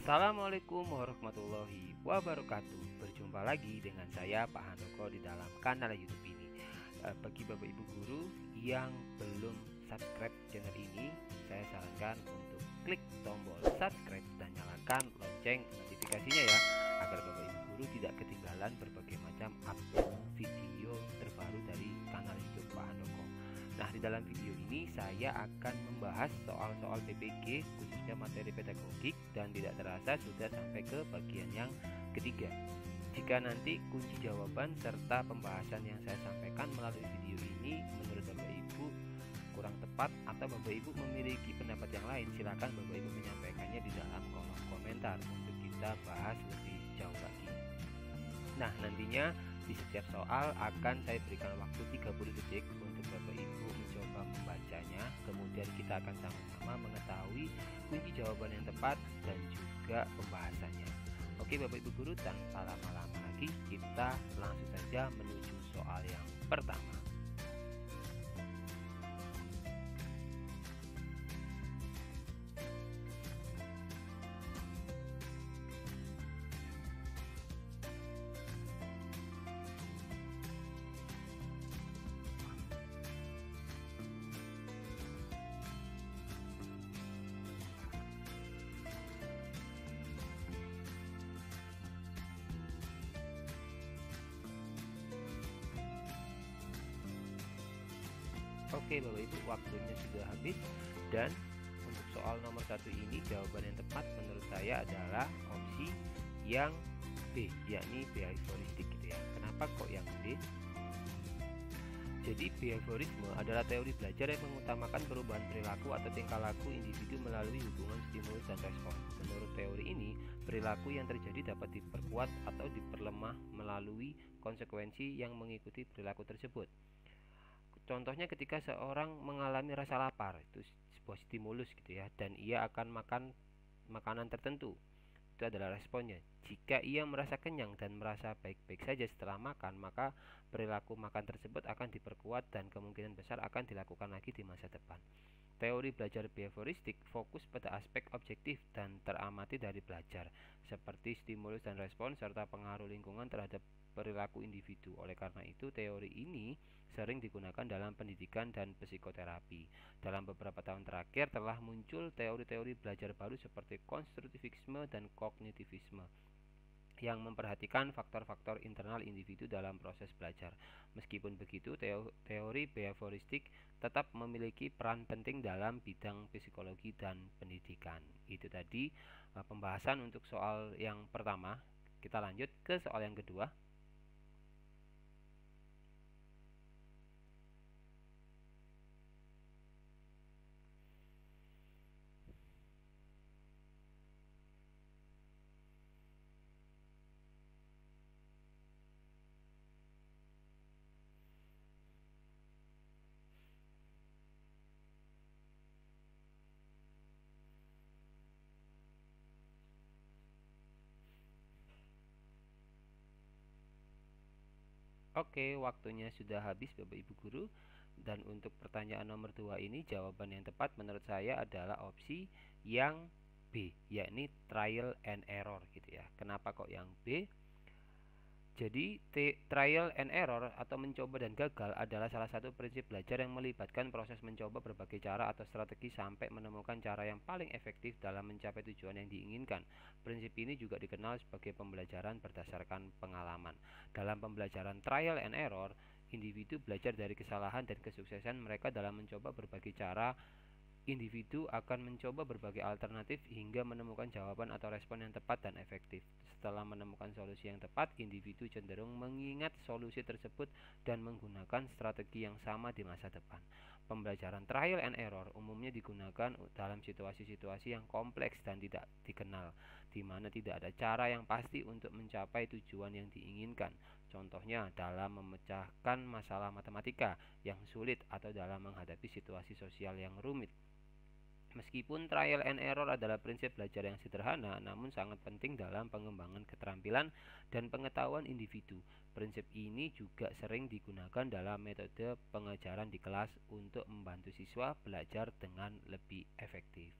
Assalamualaikum warahmatullahi wabarakatuh. Berjumpa lagi dengan saya Pak Handoko di dalam kanal YouTube ini. Bagi Bapak Ibu guru yang belum subscribe channel ini, saya sarankan untuk klik tombol subscribe dan nyalakan lonceng notifikasinya ya, agar Bapak Ibu guru tidak ketinggalan berbagai macam update video terbaru dari kanal YouTube Pak Handoko. Nah, di dalam video ini saya akan membahas soal-soal PPG, khususnya materi pedagogik, dan tidak terasa sudah sampai ke bagian yang ketiga. Jika nanti kunci jawaban serta pembahasan yang saya sampaikan melalui video ini menurut Bapak Ibu kurang tepat atau Bapak Ibu memiliki pendapat yang lain, silakan Bapak Ibu menyampaikannya di dalam kolom komentar untuk kita bahas lebih jauh lagi. Nah, nantinya di setiap soal akan saya berikan waktu 30 detik untuk Bapak Ibu mencoba membacanya. Kemudian kita akan sama-sama mengetahui kunci jawaban yang tepat dan juga pembahasannya. Oke Bapak Ibu guru, tanpa lama-lama lagi kita langsung saja menuju soal yang pertama. Oke Bapak Ibu, waktunya sudah habis, dan untuk soal nomor 1 ini jawaban yang tepat menurut saya adalah opsi yang B, yakni behavioristik gitu ya. Kenapa kok yang B? Jadi behaviorisme adalah teori belajar yang mengutamakan perubahan perilaku atau tingkah laku individu melalui hubungan stimulus dan respon. Menurut teori ini, perilaku yang terjadi dapat diperkuat atau diperlemah melalui konsekuensi yang mengikuti perilaku tersebut. Contohnya ketika seorang mengalami rasa lapar, itu sebuah stimulus gitu ya, dan ia akan makan makanan tertentu. Itu adalah responnya. Jika ia merasa kenyang dan merasa baik-baik saja setelah makan, maka perilaku makan tersebut akan diperkuat dan kemungkinan besar akan dilakukan lagi di masa depan. Teori belajar behavioristik fokus pada aspek objektif dan teramati dari belajar, seperti stimulus dan respon serta pengaruh lingkungan terhadap perilaku individu. Oleh karena itu, teori ini sering digunakan dalam pendidikan dan psikoterapi. Dalam beberapa tahun terakhir telah muncul teori-teori belajar baru seperti konstruktivisme dan kognitivisme yang memperhatikan faktor-faktor internal individu dalam proses belajar. Meskipun begitu, teori behavioristik tetap memiliki peran penting dalam bidang psikologi dan pendidikan. Itu tadi pembahasan untuk soal yang pertama. Kita lanjut ke soal yang kedua. Oke, waktunya sudah habis Bapak Ibu guru. Dan untuk pertanyaan nomor 2 ini jawaban yang tepat menurut saya adalah opsi yang B, yakni trial and error gitu ya. Kenapa kok yang B? Jadi trial and error atau mencoba dan gagal adalah salah satu prinsip belajar yang melibatkan proses mencoba berbagai cara atau strategi sampai menemukan cara yang paling efektif dalam mencapai tujuan yang diinginkan. Prinsip ini juga dikenal sebagai pembelajaran berdasarkan pengalaman. Dalam pembelajaran trial and error, individu belajar dari kesalahan dan kesuksesan mereka dalam mencoba berbagai cara. Individu akan mencoba berbagai alternatif hingga menemukan jawaban atau respon yang tepat dan efektif. Setelah menemukan solusi yang tepat, individu cenderung mengingat solusi tersebut dan menggunakan strategi yang sama di masa depan. Pembelajaran trial and error umumnya digunakan dalam situasi-situasi yang kompleks dan tidak dikenal, di mana tidak ada cara yang pasti untuk mencapai tujuan yang diinginkan. Contohnya dalam memecahkan masalah matematika yang sulit atau dalam menghadapi situasi sosial yang rumit. Meskipun trial and error adalah prinsip belajar yang sederhana, namun sangat penting dalam pengembangan keterampilan dan pengetahuan individu. Prinsip ini juga sering digunakan dalam metode pengajaran di kelas untuk membantu siswa belajar dengan lebih efektif.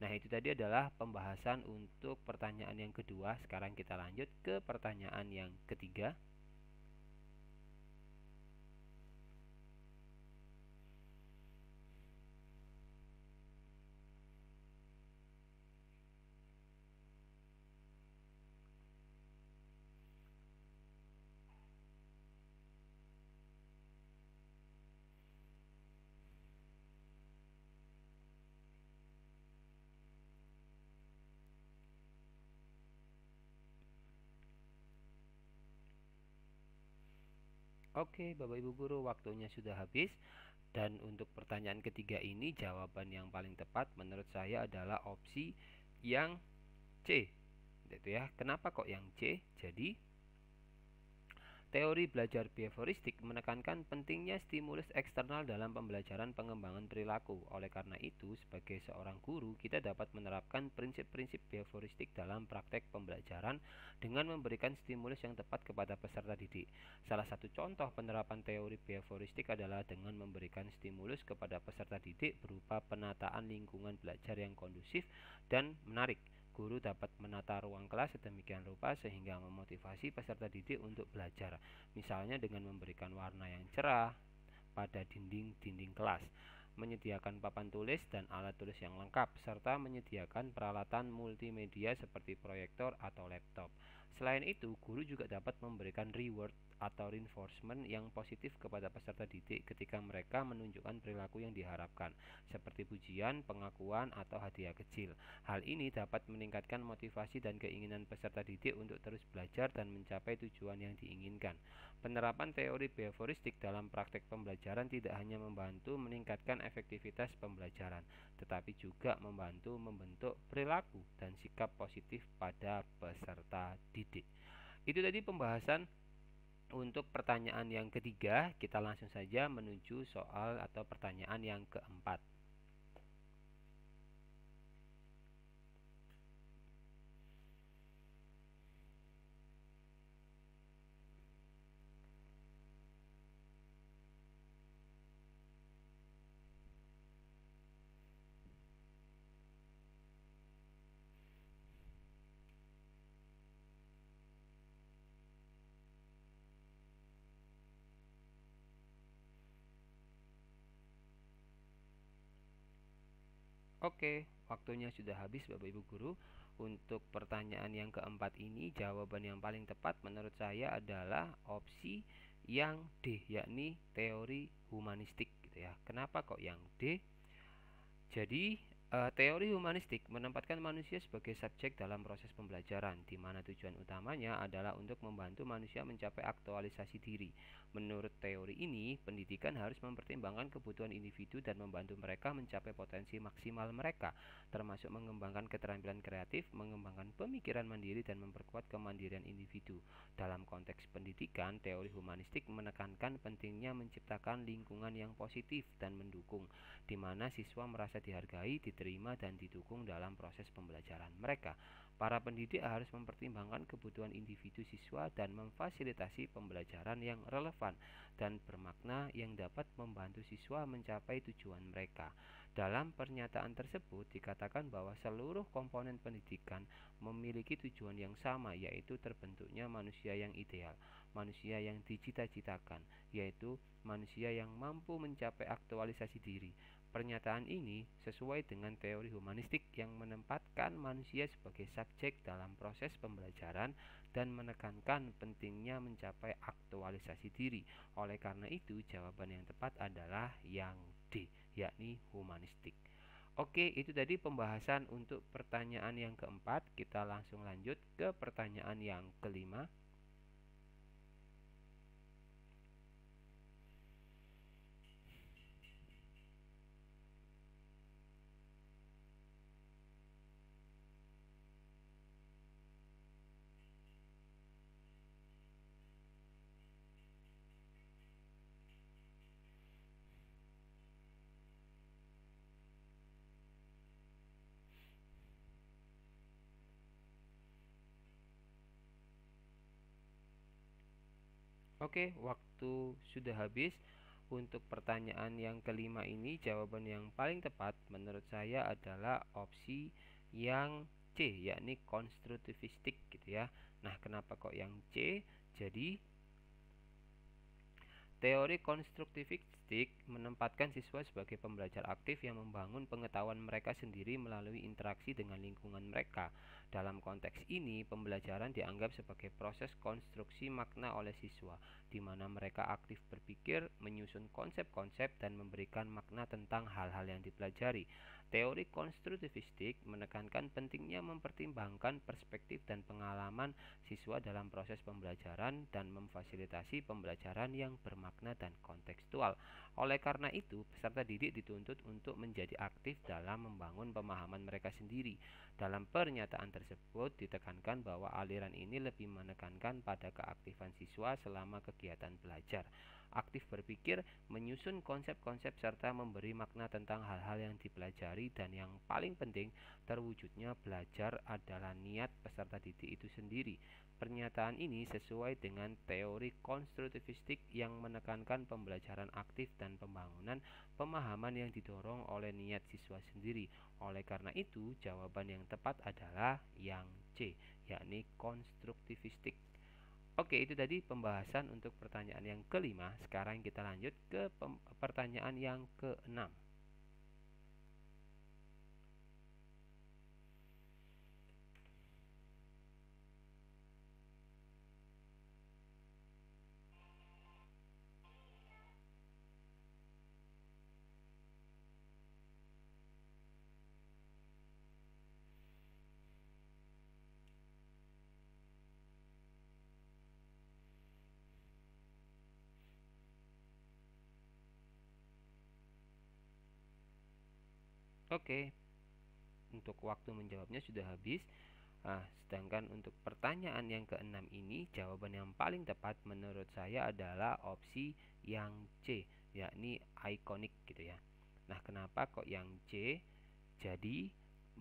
Nah, itu tadi adalah pembahasan untuk pertanyaan yang kedua. Sekarang kita lanjut ke pertanyaan yang ketiga. Oke, Bapak Ibu guru, waktunya sudah habis. Dan untuk pertanyaan ketiga ini, jawaban yang paling tepat menurut saya adalah opsi yang C. Itu ya. Kenapa kok yang C? Jadi teori belajar behavioristik menekankan pentingnya stimulus eksternal dalam pembelajaran pengembangan perilaku. Oleh karena itu, sebagai seorang guru, kita dapat menerapkan prinsip-prinsip behavioristik dalam praktek pembelajaran dengan memberikan stimulus yang tepat kepada peserta didik. Salah satu contoh penerapan teori behavioristik adalah dengan memberikan stimulus kepada peserta didik berupa penataan lingkungan belajar yang kondusif dan menarik. Guru dapat menata ruang kelas sedemikian rupa sehingga memotivasi peserta didik untuk belajar, misalnya dengan memberikan warna yang cerah pada dinding-dinding kelas, menyediakan papan tulis dan alat tulis yang lengkap, serta menyediakan peralatan multimedia seperti proyektor atau laptop. Selain itu, guru juga dapat memberikan reward atau reinforcement yang positif kepada peserta didik ketika mereka menunjukkan perilaku yang diharapkan, seperti pujian, pengakuan, atau hadiah kecil. Hal ini dapat meningkatkan motivasi dan keinginan peserta didik untuk terus belajar dan mencapai tujuan yang diinginkan. Penerapan teori behavioristik dalam praktek pembelajaran tidak hanya membantu meningkatkan efektivitas pembelajaran, tetapi juga membantu membentuk perilaku dan sikap positif pada peserta didik. Itu tadi pembahasan untuk pertanyaan yang ketiga. Kita langsung saja menuju soal atau pertanyaan yang keempat. Oke, waktunya sudah habis Bapak Ibu Guru. Untuk pertanyaan yang keempat ini, jawaban yang paling tepat menurut saya adalah opsi yang D, yakni teori humanistik gitu ya. Kenapa kok yang D? Jadi, teori humanistik menempatkan manusia sebagai subjek dalam proses pembelajaran, di mana tujuan utamanya adalah untuk membantu manusia mencapai aktualisasi diri. Menurut teori ini, pendidikan harus mempertimbangkan kebutuhan individu dan membantu mereka mencapai potensi maksimal mereka, termasuk mengembangkan keterampilan kreatif, mengembangkan pemikiran mandiri, dan memperkuat kemandirian individu. Dalam konteks pendidikan, teori humanistik menekankan pentingnya menciptakan lingkungan yang positif dan mendukung, di mana siswa merasa dihargai, diterima, dan didukung dalam proses pembelajaran mereka. Para pendidik harus mempertimbangkan kebutuhan individu siswa dan memfasilitasi pembelajaran yang relevan dan bermakna yang dapat membantu siswa mencapai tujuan mereka. Dalam pernyataan tersebut dikatakan bahwa seluruh komponen pendidikan memiliki tujuan yang sama, yaitu terbentuknya manusia yang ideal, manusia yang dicita-citakan, yaitu manusia yang mampu mencapai aktualisasi diri. Pernyataan ini sesuai dengan teori humanistik yang menempatkan manusia sebagai subjek dalam proses pembelajaran dan menekankan pentingnya mencapai aktualisasi diri. Oleh karena itu, jawaban yang tepat adalah yang D, yakni humanistik. Oke, itu tadi pembahasan untuk pertanyaan yang keempat. Kita langsung lanjut ke pertanyaan yang kelima. Oke, waktu sudah habis. Untuk pertanyaan yang kelima ini, jawaban yang paling tepat menurut saya adalah opsi yang C, yakni konstruktivistik gitu ya. Nah, kenapa kok yang C? Jadi teori konstruktivistik menempatkan siswa sebagai pembelajar aktif yang membangun pengetahuan mereka sendiri melalui interaksi dengan lingkungan mereka. Dalam konteks ini, pembelajaran dianggap sebagai proses konstruksi makna oleh siswa, di mana mereka aktif berpikir, menyusun konsep-konsep, dan memberikan makna tentang hal-hal yang dipelajari. Teori konstruktivistik menekankan pentingnya mempertimbangkan perspektif dan pengalaman siswa dalam proses pembelajaran dan memfasilitasi pembelajaran yang bermakna dan kontekstual. Oleh karena itu, peserta didik dituntut untuk menjadi aktif dalam membangun pemahaman mereka sendiri. Dalam pernyataan tersebut ditekankan bahwa aliran ini lebih menekankan pada keaktifan siswa selama kegiatan belajar, aktif berpikir, menyusun konsep-konsep serta memberi makna tentang hal-hal yang dipelajari, dan yang paling penting, terwujudnya belajar adalah niat peserta didik itu sendiri. Pernyataan ini sesuai dengan teori konstruktivistik yang menekankan pembelajaran aktif dan pembangunan pemahaman yang didorong oleh niat siswa sendiri. Oleh karena itu, jawaban yang tepat adalah yang C, yakni konstruktivistik. Oke, itu tadi pembahasan untuk pertanyaan yang kelima. Sekarang kita lanjut ke pertanyaan yang keenam. Oke, untuk waktu menjawabnya sudah habis. Sedangkan untuk pertanyaan yang keenam ini, jawaban yang paling tepat menurut saya adalah opsi yang C, yakni ikonik gitu ya. Nah, kenapa kok yang C? Jadi,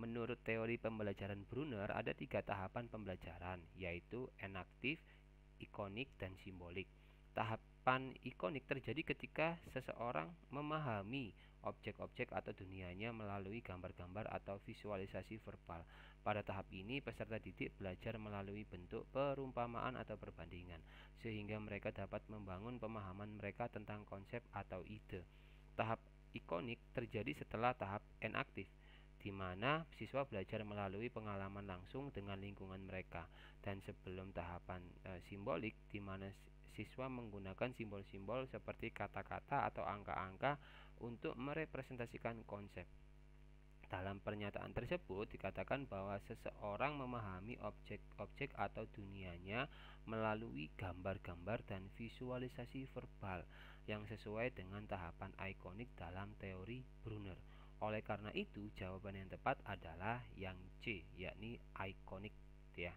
menurut teori pembelajaran Brunner ada 3 tahapan pembelajaran, yaitu enaktif, ikonik, dan simbolik. Tahapan ikonik terjadi ketika seseorang memahami objek-objek atau dunianya melalui gambar-gambar atau visualisasi verbal. Pada tahap ini, peserta didik belajar melalui bentuk perumpamaan atau perbandingan, sehingga mereka dapat membangun pemahaman mereka tentang konsep atau ide. Tahap ikonik terjadi setelah tahap enaktif, di mana siswa belajar melalui pengalaman langsung dengan lingkungan mereka, dan sebelum tahapan simbolik, di mana siswa menggunakan simbol-simbol seperti kata-kata atau angka-angka untuk merepresentasikan konsep. Dalam pernyataan tersebut dikatakan bahwa seseorang memahami objek-objek atau dunianya melalui gambar-gambar dan visualisasi verbal yang sesuai dengan tahapan ikonik dalam teori Brunner. Oleh karena itu, jawaban yang tepat adalah yang C, yakni ikonik ya.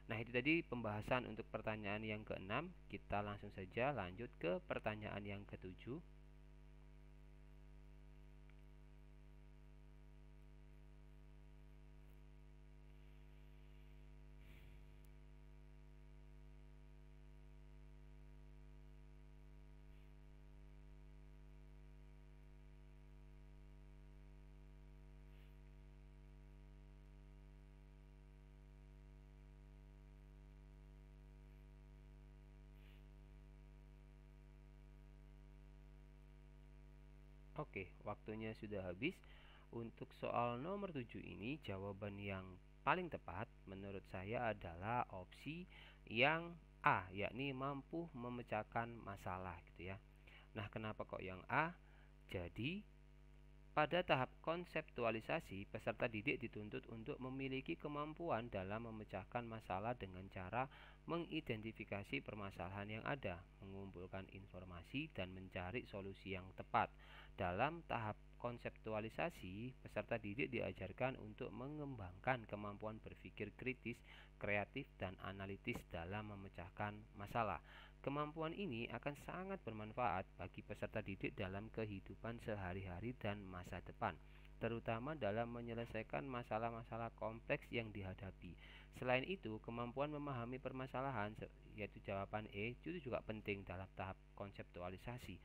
Nah, itu tadi pembahasan untuk pertanyaan yang keenam. Kita langsung saja lanjut ke pertanyaan yang ketujuh. Oke, waktunya sudah habis. Untuk soal nomor 7 ini, jawaban yang paling tepat menurut saya adalah opsi yang A, yakni mampu memecahkan masalah gitu ya. Nah, kenapa kok yang A? Jadi, pada tahap konseptualisasi, peserta didik dituntut untuk memiliki kemampuan dalam memecahkan masalah dengan cara mengidentifikasi permasalahan yang ada, mengumpulkan informasi, dan mencari solusi yang tepat. Dalam tahap konseptualisasi, peserta didik diajarkan untuk mengembangkan kemampuan berpikir kritis, kreatif, dan analitis dalam memecahkan masalah. Kemampuan ini akan sangat bermanfaat bagi peserta didik dalam kehidupan sehari-hari dan masa depan, terutama dalam menyelesaikan masalah-masalah kompleks yang dihadapi. Selain itu, kemampuan memahami permasalahan, yaitu jawaban E, itu juga penting dalam tahap konseptualisasi.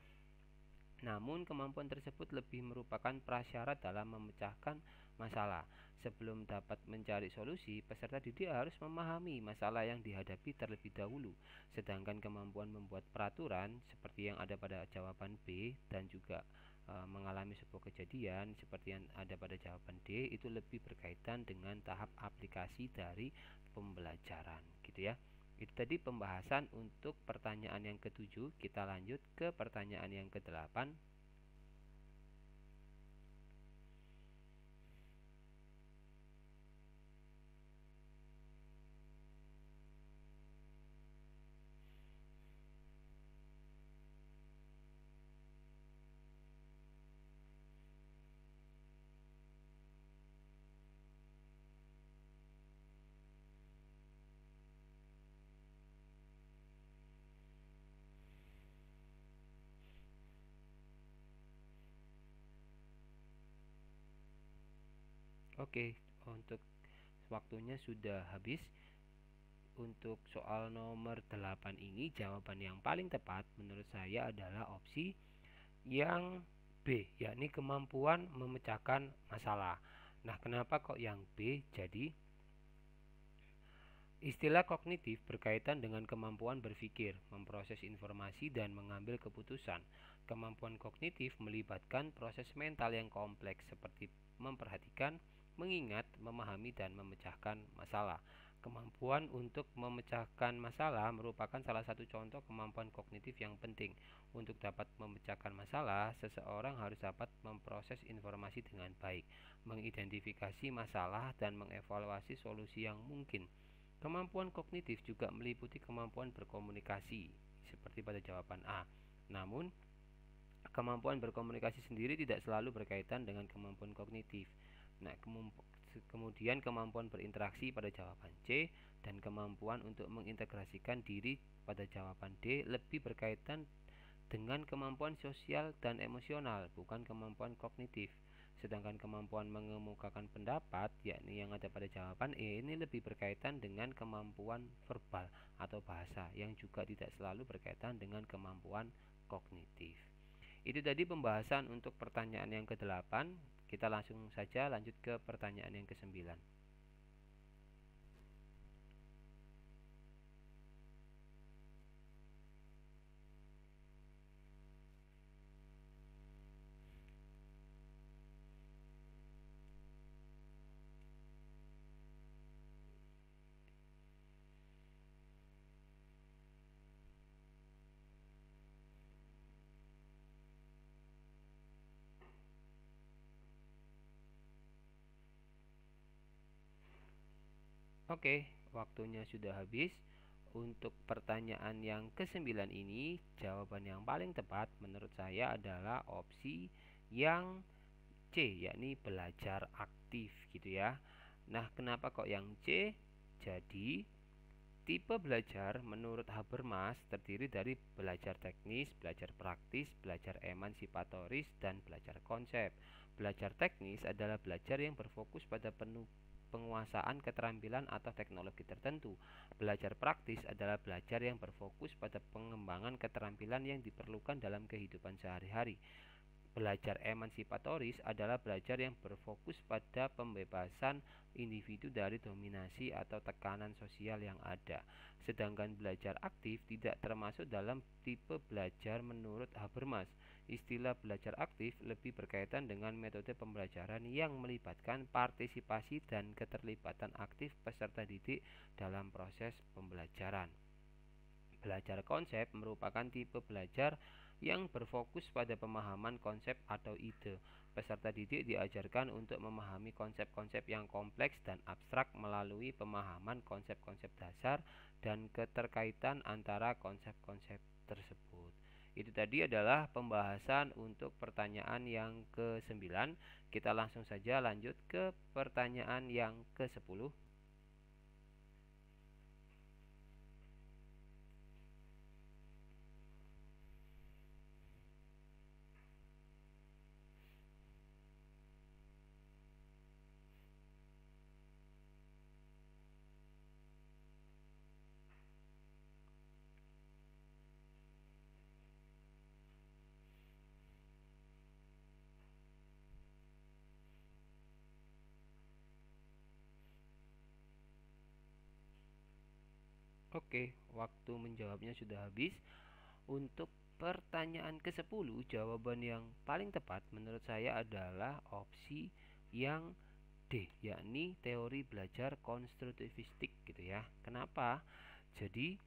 Namun, kemampuan tersebut lebih merupakan prasyarat dalam memecahkan masalah. Sebelum dapat mencari solusi, peserta didik harus memahami masalah yang dihadapi terlebih dahulu. Sedangkan kemampuan membuat peraturan seperti yang ada pada jawaban B dan juga mengalami sebuah kejadian seperti yang ada pada jawaban D itu lebih berkaitan dengan tahap aplikasi dari pembelajaran, gitu ya. Itu tadi pembahasan untuk pertanyaan yang ketujuh. Kita lanjut ke pertanyaan yang kedelapan. Oke, untuk waktunya sudah habis. Untuk soal nomor 8 ini jawaban yang paling tepat menurut saya adalah opsi yang B, yakni kemampuan memecahkan masalah. Nah, kenapa kok yang B? Jadi, istilah kognitif berkaitan dengan kemampuan berpikir, memproses informasi, dan mengambil keputusan. Kemampuan kognitif melibatkan proses mental yang kompleks seperti memperhatikan, mengingat, memahami, dan memecahkan masalah. Kemampuan untuk memecahkan masalah merupakan salah satu contoh kemampuan kognitif yang penting. Untuk dapat memecahkan masalah, seseorang harus dapat memproses informasi dengan baik, mengidentifikasi masalah, dan mengevaluasi solusi yang mungkin. Kemampuan kognitif juga meliputi kemampuan berkomunikasi, seperti pada jawaban A. Namun, kemampuan berkomunikasi sendiri tidak selalu berkaitan dengan kemampuan kognitif. Nah, kemudian kemampuan berinteraksi pada jawaban C dan kemampuan untuk mengintegrasikan diri pada jawaban D lebih berkaitan dengan kemampuan sosial dan emosional, bukan kemampuan kognitif. Sedangkan kemampuan mengemukakan pendapat, yakni yang ada pada jawaban E, ini lebih berkaitan dengan kemampuan verbal atau bahasa, yang juga tidak selalu berkaitan dengan kemampuan kognitif. Itu tadi pembahasan untuk pertanyaan yang ke-8. Kita langsung saja lanjut ke pertanyaan yang ke-9. Oke, waktunya sudah habis. Untuk pertanyaan yang ke-9 ini, jawaban yang paling tepat menurut saya adalah opsi yang C, yakni belajar aktif, gitu ya. Nah, kenapa kok yang C? Jadi, tipe belajar menurut Habermas terdiri dari belajar teknis, belajar praktis, belajar emansipatoris, dan belajar konsep. Belajar teknis adalah belajar yang berfokus pada penguasaan keterampilan atau teknologi tertentu. Belajar praktis adalah belajar yang berfokus pada pengembangan keterampilan yang diperlukan dalam kehidupan sehari-hari. Belajar emansipatoris adalah belajar yang berfokus pada pembebasan individu dari dominasi atau tekanan sosial yang ada. Sedangkan belajar aktif tidak termasuk dalam tipe belajar menurut Habermas. Istilah belajar aktif lebih berkaitan dengan metode pembelajaran yang melibatkan partisipasi dan keterlibatan aktif peserta didik dalam proses pembelajaran. Belajar konsep merupakan tipe belajar yang berfokus pada pemahaman konsep atau ide. Peserta didik diajarkan untuk memahami konsep-konsep yang kompleks dan abstrak melalui pemahaman konsep-konsep dasar dan keterkaitan antara konsep-konsep tersebut. Itu tadi adalah pembahasan untuk pertanyaan yang ke-9. Kita langsung saja lanjut ke pertanyaan yang ke-10. Oke, waktu menjawabnya sudah habis. Untuk pertanyaan ke-10, jawaban yang paling tepat menurut saya adalah opsi yang D, yakni teori belajar konstruktivistik gitu ya. Kenapa? Jadi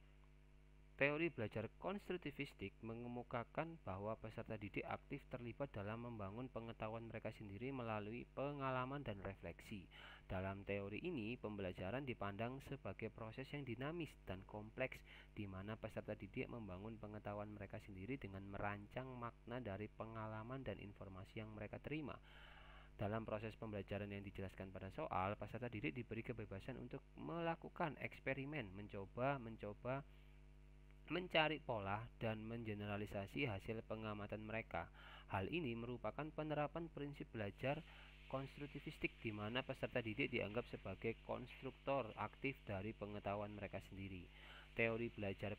teori belajar konstruktivistik mengemukakan bahwa peserta didik aktif terlibat dalam membangun pengetahuan mereka sendiri melalui pengalaman dan refleksi. Dalam teori ini, pembelajaran dipandang sebagai proses yang dinamis dan kompleks, di mana peserta didik membangun pengetahuan mereka sendiri dengan merancang makna dari pengalaman dan informasi yang mereka terima. Dalam proses pembelajaran yang dijelaskan pada soal, peserta didik diberi kebebasan untuk melakukan eksperimen, mencoba mencari pola dan mengeneralisasi hasil pengamatan mereka. Hal ini merupakan penerapan prinsip belajar konstruktivistik di mana peserta didik dianggap sebagai konstruktor aktif dari pengetahuan mereka sendiri. Teori belajar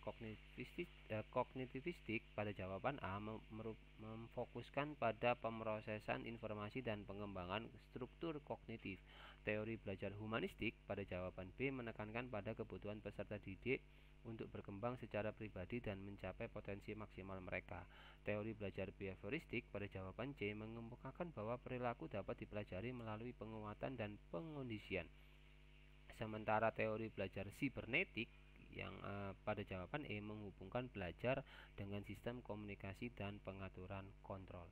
kognitivistik pada jawaban A memfokuskan pada pemrosesan informasi dan pengembangan struktur kognitif. Teori belajar humanistik pada jawaban B menekankan pada kebutuhan peserta didik untuk berkembang secara pribadi dan mencapai potensi maksimal mereka. Teori belajar behavioristik pada jawaban C mengemukakan bahwa perilaku dapat dipelajari melalui penguatan dan pengondisian. Sementara teori belajar sibernetik yang pada jawaban E menghubungkan belajar dengan sistem komunikasi dan pengaturan kontrol.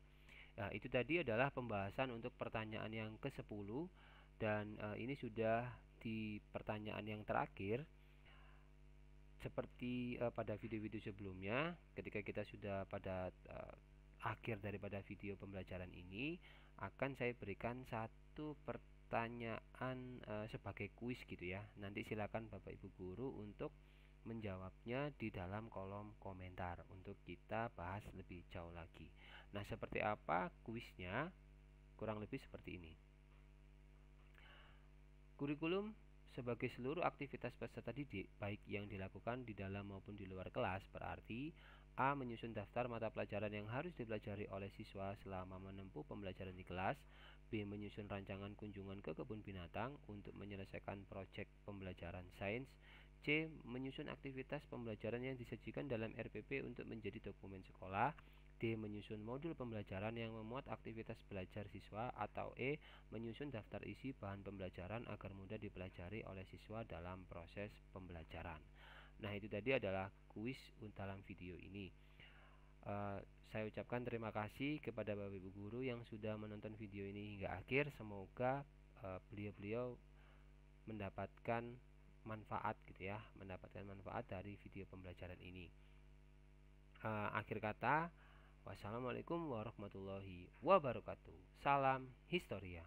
Nah, itu tadi adalah pembahasan untuk pertanyaan yang ke-10 dan ini sudah di pertanyaan yang terakhir. Seperti pada video-video sebelumnya, ketika kita sudah pada akhir daripada video pembelajaran ini, akan saya berikan satu pertanyaan sebagai kuis gitu ya. Nanti silakan Bapak Ibu guru untuk menjawabnya di dalam kolom komentar untuk kita bahas lebih jauh lagi. Nah, seperti apa kuisnya? Kurang lebih seperti ini. Kurikulum sebagai seluruh aktivitas peserta didik, baik yang dilakukan di dalam maupun di luar kelas, berarti A. Menyusun daftar mata pelajaran yang harus dipelajari oleh siswa selama menempuh pembelajaran di kelas. B. Menyusun rancangan kunjungan ke kebun binatang untuk menyelesaikan proyek pembelajaran sains. C. Menyusun aktivitas pembelajaran yang disajikan dalam RPP untuk menjadi dokumen sekolah. D. Menyusun modul pembelajaran yang memuat aktivitas belajar siswa. Atau E. Menyusun daftar isi bahan pembelajaran agar mudah dipelajari oleh siswa dalam proses pembelajaran. Nah, itu tadi adalah kuis dalam video ini. Saya ucapkan terima kasih kepada Bapak Ibu guru yang sudah menonton video ini hingga akhir. Semoga beliau-beliau mendapatkan manfaat gitu ya, mendapatkan manfaat dari video pembelajaran ini. Akhir kata, wassalamualaikum warahmatullahi wabarakatuh. Salam Historia.